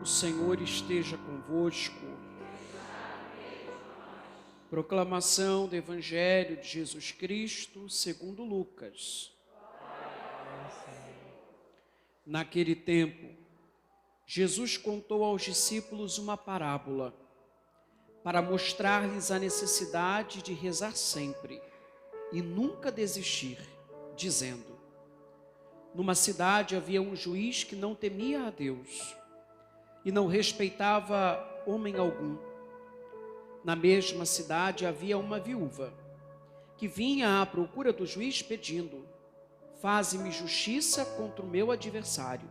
Senhor esteja convosco. Proclamação do Evangelho de Jesus Cristo segundo Lucas. Naquele tempo, Jesus contou aos discípulos uma parábola para mostrar-lhes a necessidade de rezar sempre e nunca desistir, dizendo: numa cidade havia um juiz que não temia a Deus e não respeitava homem algum. Na mesma cidade havia uma viúva que vinha à procura do juiz pedindo: faze-me justiça contra o meu adversário.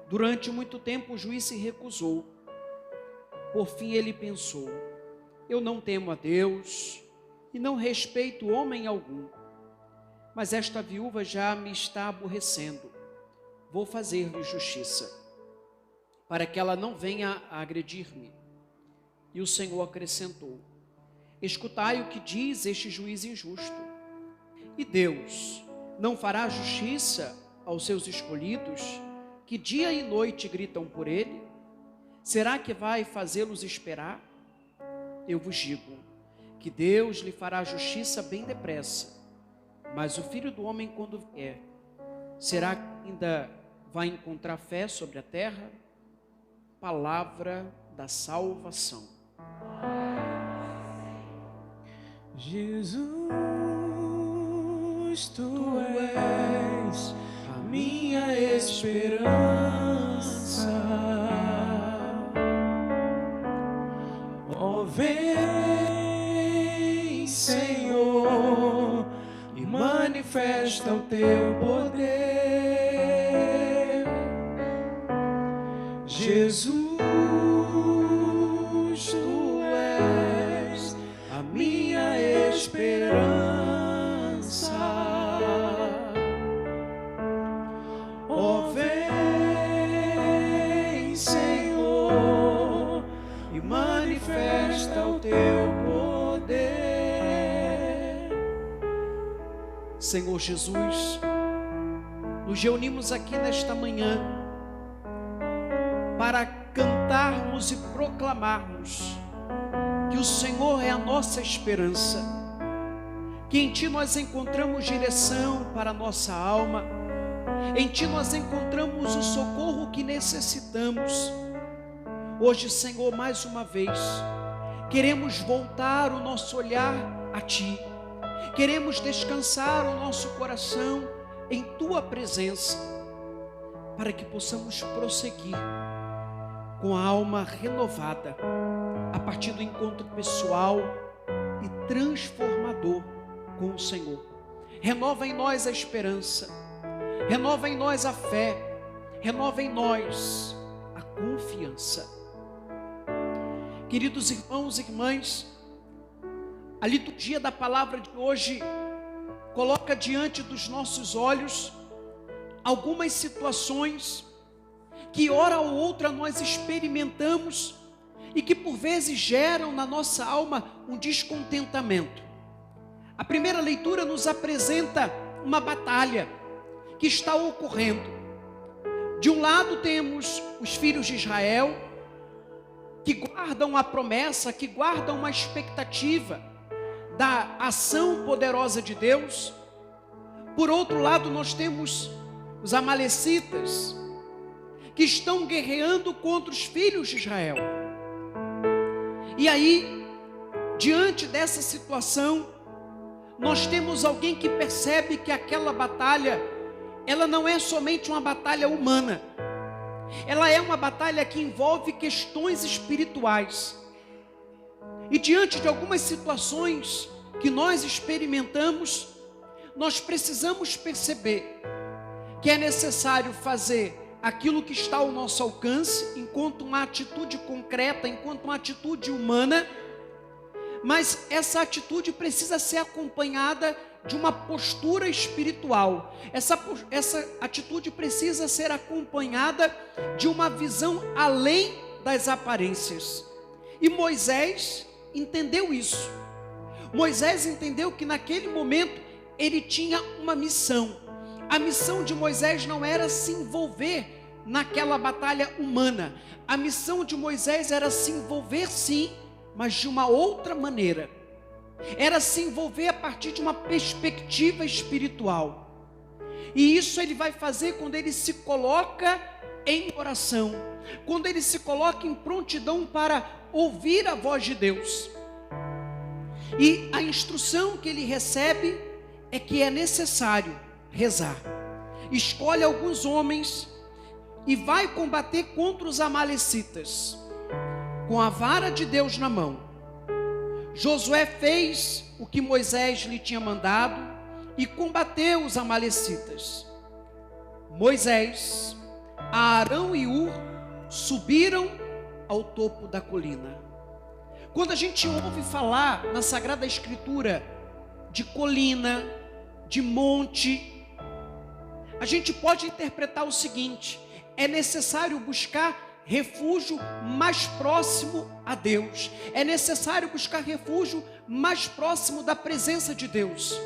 Durante muito tempo o juiz se recusou. Por fim ele pensou: eu não temo a Deus e não respeito homem algum, mas esta viúva já me está aborrecendo. Vou fazer-lhe justiça, para que ela não venha a agredir-me. E o Senhor acrescentou: escutai o que diz este juiz injusto. E Deus não fará justiça aos seus escolhidos, que dia e noite gritam por ele? Será que vai fazê-los esperar? Eu vos digo que Deus lhe fará justiça bem depressa. Mas o Filho do Homem, quando vier, será que ainda vai encontrar fé sobre a terra? Palavra da salvação. Jesus, tu és a minha esperança. Ó, vem, Senhor, e manifesta o teu poder. Jesus, tu és a minha esperança. Ó, vem, Senhor, e manifesta o teu poder. Senhor Jesus, nos reunimos aqui nesta manhã para cantarmos e proclamarmos que o Senhor é a nossa esperança, que em Ti nós encontramos direção para a nossa alma, em Ti nós encontramos o socorro que necessitamos. Hoje, Senhor, mais uma vez, queremos voltar o nosso olhar a Ti, queremos descansar o nosso coração em Tua presença, para que possamos prosseguir com a alma renovada, a partir do encontro pessoal e transformador com o Senhor. Renova em nós a esperança, renova em nós a fé, renova em nós a confiança. Queridos irmãos e irmãs, a liturgia da palavra de hoje coloca diante dos nossos olhos algumas situações que hora ou outra nós experimentamos e que por vezes geram na nossa alma um descontentamento. A primeira leitura nos apresenta uma batalha que está ocorrendo. De um lado temos os filhos de Israel, que guardam a promessa, que guardam uma expectativa da ação poderosa de Deus. Por outro lado, nós temos os amalecitas, que estão guerreando contra os filhos de Israel. E aí, diante dessa situação, nós temos alguém que percebe que aquela batalha, ela não é somente uma batalha humana, ela é uma batalha que envolve questões espirituais. E diante de algumas situações que nós experimentamos, nós precisamos perceber que é necessário fazer aquilo que está ao nosso alcance, enquanto uma atitude concreta, enquanto uma atitude humana, mas essa atitude precisa ser acompanhada de uma postura espiritual. Essa atitude precisa ser acompanhada de uma visão além das aparências. E Moisés entendeu isso. Moisés entendeu que naquele momento ele tinha uma missão. A missão de Moisés não era se envolver naquela batalha humana. A missão de Moisés era se envolver sim, mas de uma outra maneira. Era se envolver a partir de uma perspectiva espiritual. E isso ele vai fazer quando ele se coloca em oração, quando ele se coloca em prontidão para ouvir a voz de Deus. E a instrução que ele recebe é que é necessário rezar. Escolhe alguns homens e vai combater contra os amalecitas, com a vara de Deus na mão. Josué fez o que Moisés lhe tinha mandado e combateu os amalecitas. Moisés, Arão e Hur subiram ao topo da colina. Quando a gente ouve falar na Sagrada Escritura de colina, de monte, a gente pode interpretar o seguinte: é necessário buscar refúgio mais próximo a Deus, é necessário buscar refúgio mais próximo da presença de Deus.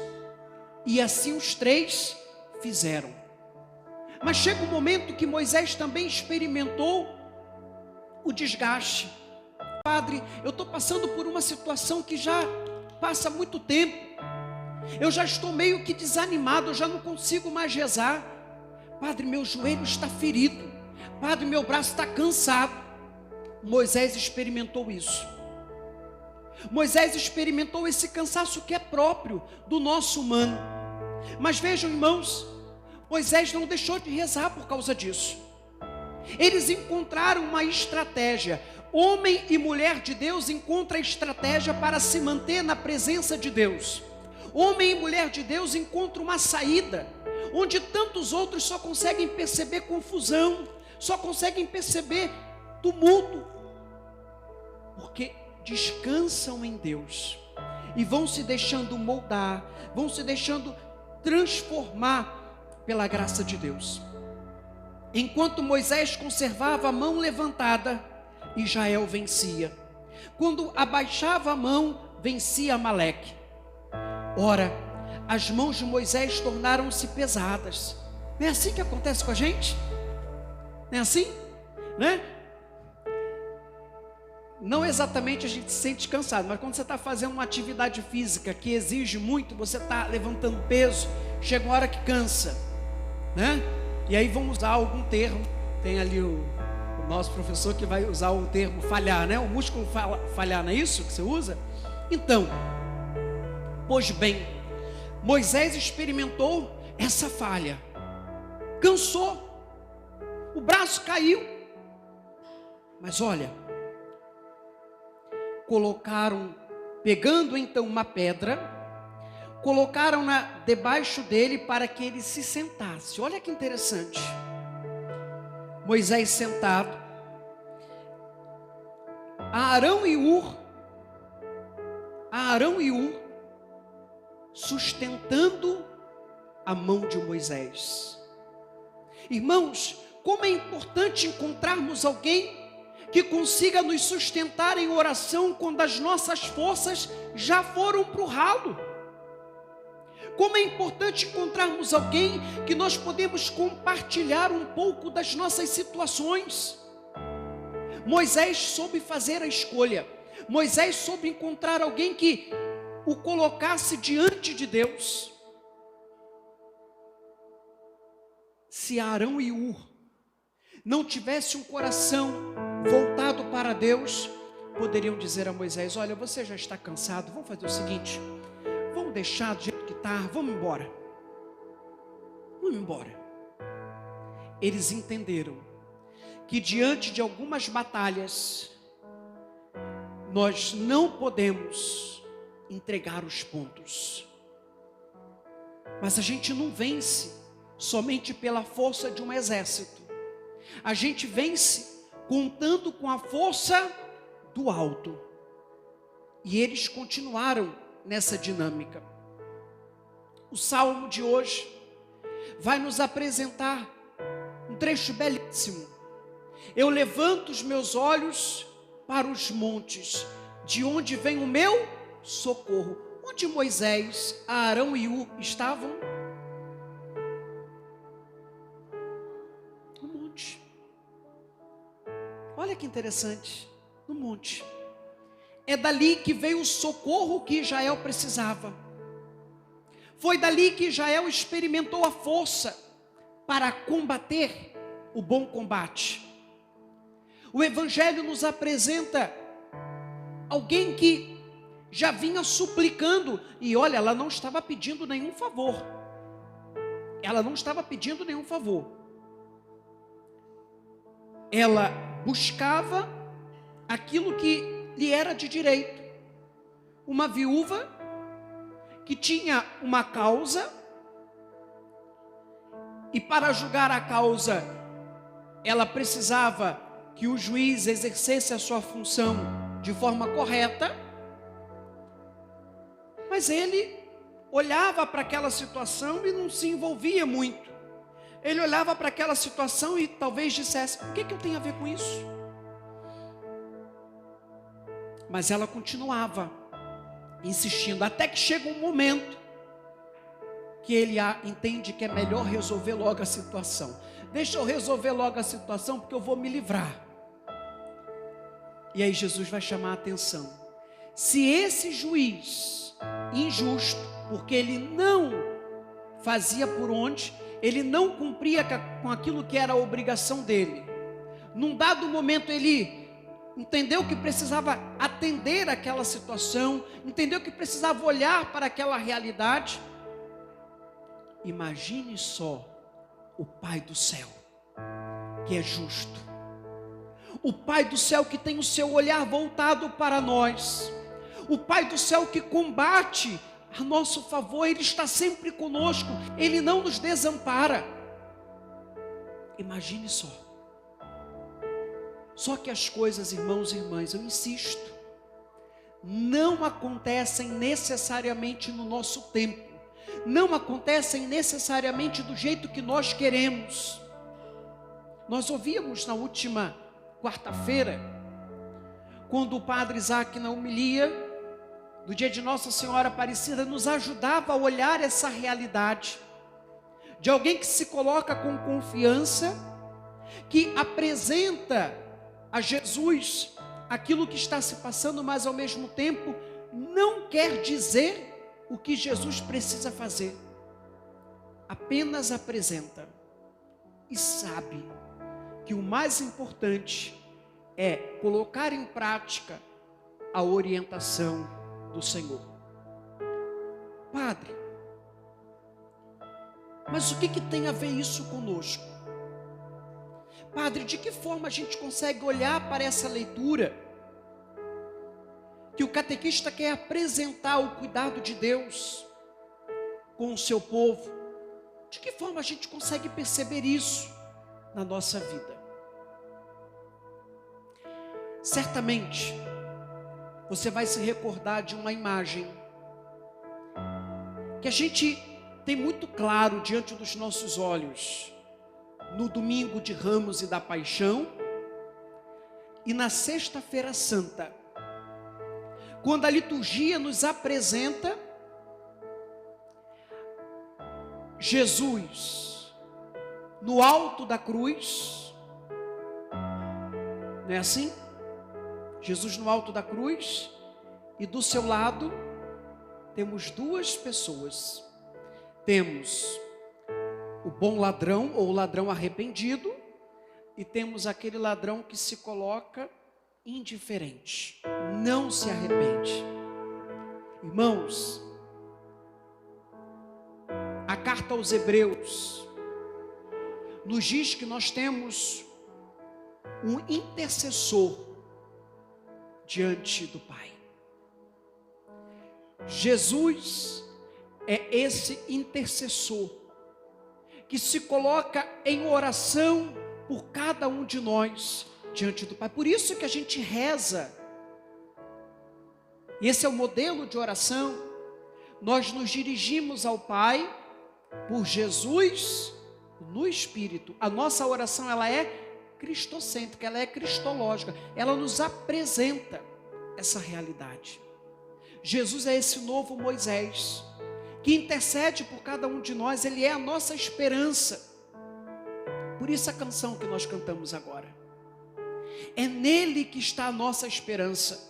E assim os três fizeram. Mas chega um momento que Moisés também experimentou o desgaste. Padre, eu estou passando por uma situação que já passa muito tempo. Eu já estou meio que desanimado, eu já não consigo mais rezar. Padre, meu joelho está ferido. Padre, meu braço está cansado. Moisés experimentou isso. Moisés experimentou esse cansaço que é próprio do nosso humano. Mas vejam, irmãos, Moisés não deixou de rezar por causa disso. Eles encontraram uma estratégia. Homem e mulher de Deus encontram estratégia para se manter na presença de Deus. Homem e mulher de Deus encontram uma saída, onde tantos outros só conseguem perceber confusão, só conseguem perceber tumulto, porque descansam em Deus e vão se deixando moldar, vão se deixando transformar pela graça de Deus. Enquanto Moisés conservava a mão levantada, Israel vencia. Quando abaixava a mão, vencia Amaleque. Ora, as mãos de Moisés tornaram-se pesadas. Não é assim que acontece com a gente? Não é assim? Né? Não exatamente a gente se sente cansado, mas quando você está fazendo uma atividade física que exige muito, você está levantando peso, chega uma hora que cansa, né? E aí vamos usar algum termo. Tem ali o nosso professor que vai usar o termo falhar, né? O músculo falhar, não é isso que você usa? Então, pois bem, Moisés experimentou essa falha, cansou, o braço caiu, mas olha, pegando então uma pedra, colocaram-na debaixo dele para que ele se sentasse. Olha que interessante. Moisés sentado, Arão e Hur sustentando a mão de Moisés. Irmãos, como é importante encontrarmos alguém que consiga nos sustentar em oração quando as nossas forças já foram para o ralo. Como é importante encontrarmos alguém que nós podemos compartilhar um pouco das nossas situações. Moisés soube fazer a escolha. Moisés soube encontrar alguém que o colocasse diante de Deus. Se Arão e Hur não tivesse um coração voltado para Deus, poderiam dizer a Moisés: olha, você já está cansado, vamos fazer o seguinte, vamos deixar do jeito que está, vamos embora. Eles entenderam que diante de algumas batalhas, nós não podemos entregar os pontos, mas a gente não vence somente pela força de um exército, a gente vence contando com a força do alto. E eles continuaram nessa dinâmica. O salmo de hoje vai nos apresentar um trecho belíssimo. Eu levanto os meus olhos para os montes, de onde vem o meu socorro. Onde Moisés, Arão e Hur estavam? No monte. Olha que interessante, no monte. É dali que veio o socorro que Israel precisava. Foi dali que Israel experimentou a força para combater o bom combate. O Evangelho nos apresenta alguém que já vinha suplicando, e olha, ela não estava pedindo nenhum favor. Ela não estava pedindo nenhum favor. Ela buscava aquilo que lhe era de direito. Uma viúva que tinha uma causa, e para julgar a causa, ela precisava que o juiz exercesse a sua função de forma correta, mas ele olhava para aquela situação e não se envolvia muito. Ele olhava para aquela situação e talvez dissesse: o que eu tenho a ver com isso? Mas ela continuava insistindo, até que chega um momento que ele entende que é melhor resolver logo a situação. Deixa eu resolver logo a situação, porque eu vou me livrar. E aí Jesus vai chamar a atenção. Se esse juiz injusto, porque ele não fazia por onde, ele não cumpria com aquilo que era a obrigação dele, num dado momento ele entendeu que precisava atender aquela situação, entendeu que precisava olhar para aquela realidade. Imagine só o Pai do céu, que é justo, o Pai do céu que tem o seu olhar voltado para nós, o Pai do céu que combate a nosso favor. Ele está sempre conosco, Ele não nos desampara. Imagine só. Só que as coisas, irmãos e irmãs, eu insisto, não acontecem necessariamente no nosso tempo, não acontecem necessariamente do jeito que nós queremos. Nós ouvimos na última quarta-feira, quando o padre Isaac, na homilia do dia de Nossa Senhora Aparecida, nos ajudava a olhar essa realidade de alguém que se coloca com confiança, que apresenta a Jesus aquilo que está se passando, mas ao mesmo tempo não quer dizer o que Jesus precisa fazer, apenas apresenta e sabe que o mais importante é colocar em prática a orientação do Senhor. Padre, mas o que tem a ver isso conosco? Padre, de que forma a gente consegue olhar para essa leitura que o catequista quer apresentar o cuidado de Deus com o seu povo? De que forma a gente consegue perceber isso na nossa vida? Certamente você vai se recordar de uma imagem que a gente tem muito claro diante dos nossos olhos no domingo de Ramos e da Paixão e na Sexta-feira Santa, quando a liturgia nos apresenta Jesus no alto da cruz. Não é assim? Jesus no alto da cruz, e do seu lado temos duas pessoas. Temos o bom ladrão, ou o ladrão arrependido, e temos aquele ladrão que se coloca indiferente, não se arrepende. Irmãos, a carta aos Hebreus nos diz que nós temos um intercessor diante do Pai. Jesus é esse intercessor que se coloca em oração por cada um de nós diante do Pai. Por isso que a gente reza, e esse é o modelo de oração. Nós nos dirigimos ao Pai por Jesus no Espírito. A nossa oração, ela é cristocêntrica, ela é cristológica, ela nos apresenta essa realidade. Jesus é esse novo Moisés que intercede por cada um de nós, ele é a nossa esperança. Por isso a canção que nós cantamos agora. É nele que está a nossa esperança.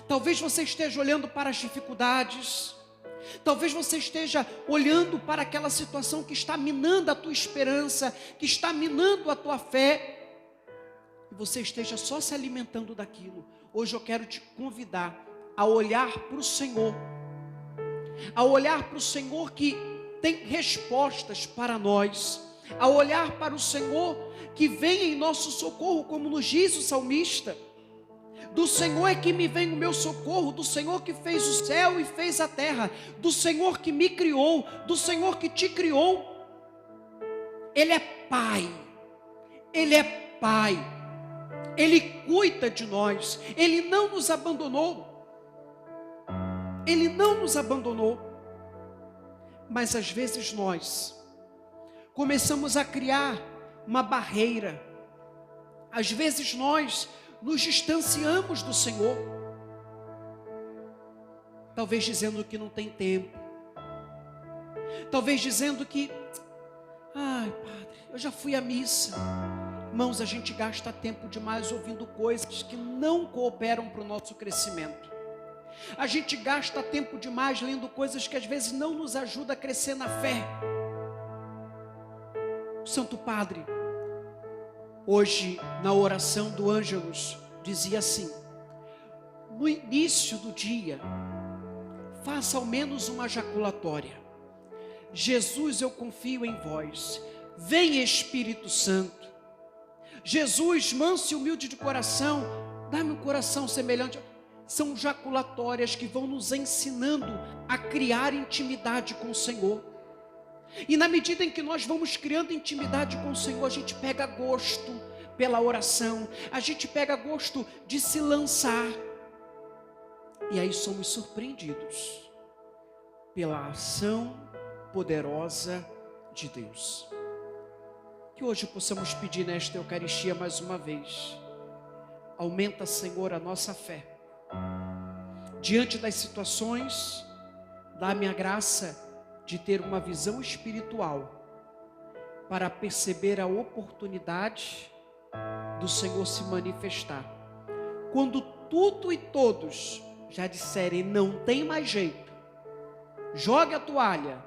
Talvez você esteja olhando para as dificuldades, talvez você esteja olhando para aquela situação que está minando a tua esperança, que está minando a tua fé, e você esteja só se alimentando daquilo. Hoje eu quero te convidar a olhar para o Senhor, a olhar para o Senhor que tem respostas para nós, a olhar para o Senhor que vem em nosso socorro, como nos diz o salmista. Do Senhor é que me vem o meu socorro, do Senhor que fez o céu e fez a terra, do Senhor que me criou, do Senhor que te criou. Ele é Pai, Ele é Pai, Ele cuida de nós, Ele não nos abandonou, Ele não nos abandonou. Mas às vezes nós começamos a criar uma barreira, às vezes nós nos distanciamos do Senhor, talvez dizendo que não tem tempo, talvez dizendo que, ai padre, eu já fui à missa. Irmãos, a gente gasta tempo demais ouvindo coisas que não cooperam para o nosso crescimento. A gente gasta tempo demais lendo coisas que às vezes não nos ajudam a crescer na fé. O Santo Padre, hoje na oração do Ângelus, dizia assim: no início do dia, faça ao menos uma jaculatória. Jesus, eu confio em vós. Vem Espírito Santo. Jesus, manso e humilde de coração, dá-me um coração semelhante. São jaculatórias que vão nos ensinando a criar intimidade com o Senhor. E na medida em que nós vamos criando intimidade com o Senhor, a gente pega gosto pela oração, a gente pega gosto de se lançar. E aí somos surpreendidos pela ação poderosa de Deus. Que hoje possamos pedir nesta Eucaristia mais uma vez: aumenta, Senhor, a nossa fé. Diante das situações, dá-me a graça de ter uma visão espiritual para perceber a oportunidade do Senhor se manifestar. Quando tudo e todos já disserem não tem mais jeito, jogue a toalha.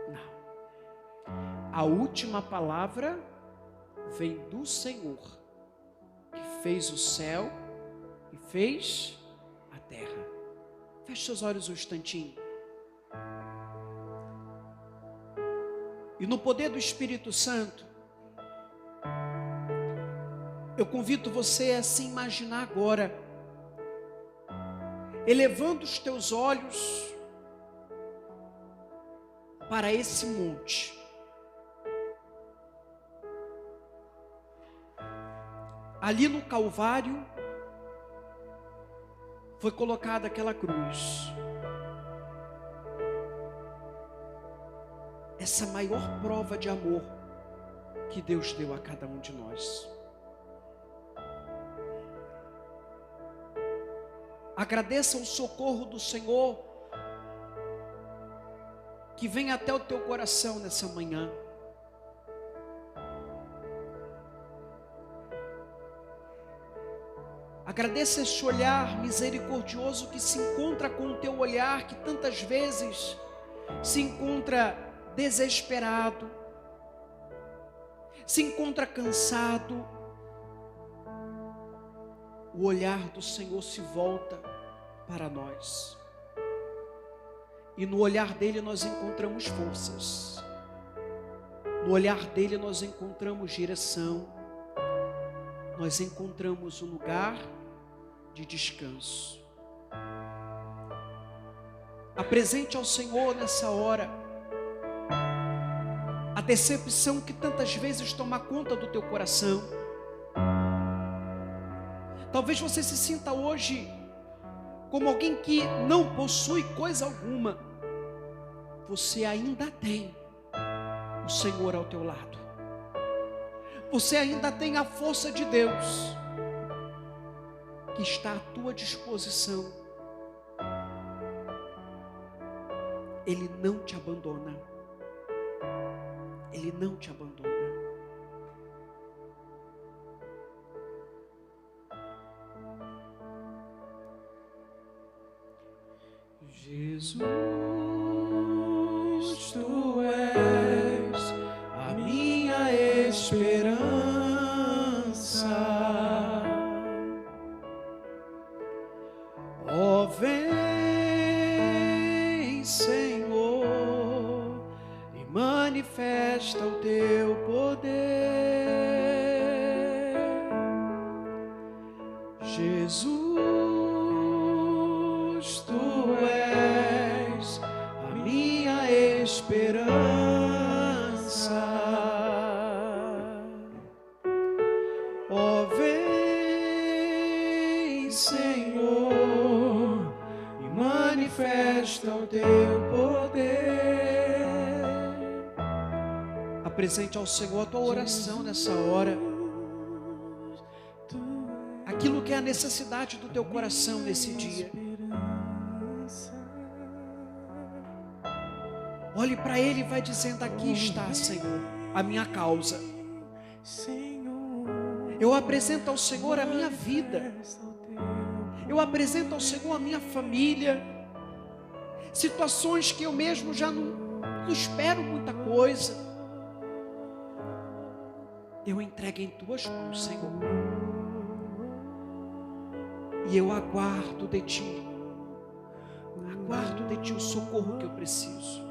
Não. A última palavra vem do Senhor, que fez o céu e fez a terra. Feche seus olhos um instantinho. E no poder do Espírito Santo, eu convido você a se imaginar agora, elevando os teus olhos para esse monte. Ali no Calvário foi colocada aquela cruz. Essa maior prova de amor que Deus deu a cada um de nós. Agradeça o socorro do Senhor que vem até o teu coração nessa manhã. Agradeça esse olhar misericordioso que se encontra com o teu olhar, que tantas vezes se encontra desesperado, se encontra cansado. O olhar do Senhor se volta para nós, e no olhar dele nós encontramos forças, no olhar dele nós encontramos direção, nós encontramos um lugar de descanso. Apresente ao Senhor nessa hora a decepção que tantas vezes toma conta do teu coração. Talvez você se sinta hoje como alguém que não possui coisa alguma. Você ainda tem o Senhor ao teu lado. Você ainda tem a força de Deus que está à tua disposição. Ele não te abandona. Ele não te abandona. Jesus, tu és a minha esperança. Ó, vem, Senhor, e manifesta o teu poder. Jesus, tu és a minha esperança. Ó, vem, Senhor, e manifesta o teu poder. Apresente ao Senhor a tua oração nessa hora. Aquilo que é a necessidade do teu coração nesse dia. Olhe para Ele e vai dizendo: aqui está, Senhor, a minha causa. Eu apresento ao Senhor a minha vida. Eu apresento ao Senhor a minha família. Situações que eu mesmo já não espero muita coisa. Eu entrego em tuas mãos, Senhor. E eu aguardo de ti. Aguardo de ti o socorro que eu preciso.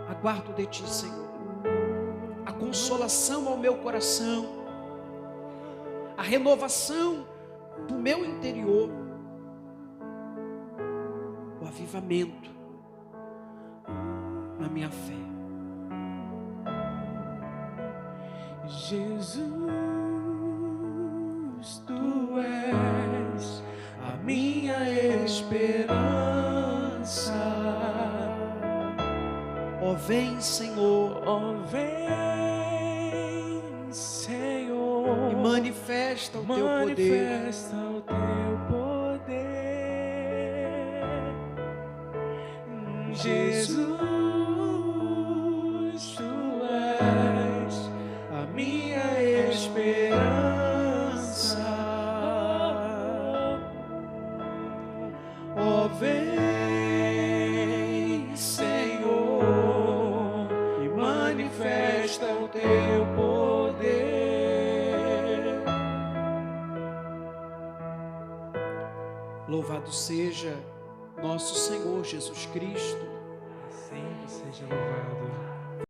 Aguardo de ti, Senhor, a consolação ao meu coração, a renovação do meu interior, o avivamento na minha fé. Jesus, tu és a minha esperança. Ó, vem, Senhor, Ó, vem, Senhor, e manifesta o teu poder. manifesta o teu poder. Jesus, tu és a minha esperança. Ó, vem, Senhor, e manifesta o teu poder. Louvado seja nosso Senhor Jesus Cristo. Sempre seja louvado.